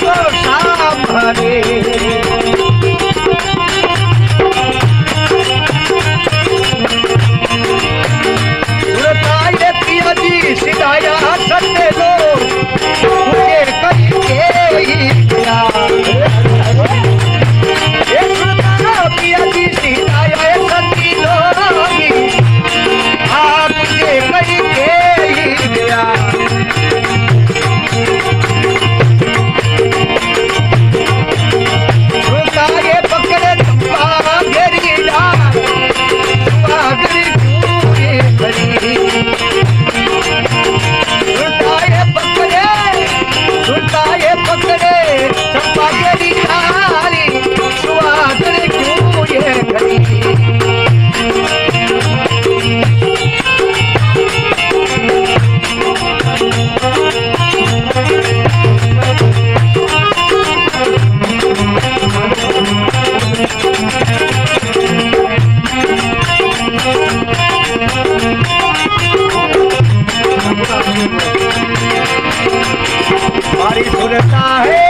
तो सामने सुरताए पिया जी सिधाया सत्य लो मुझे करके ही दिया पिया जी सिधाया सत्य लो आप मुझे करके ही दिया हमारी सुरता है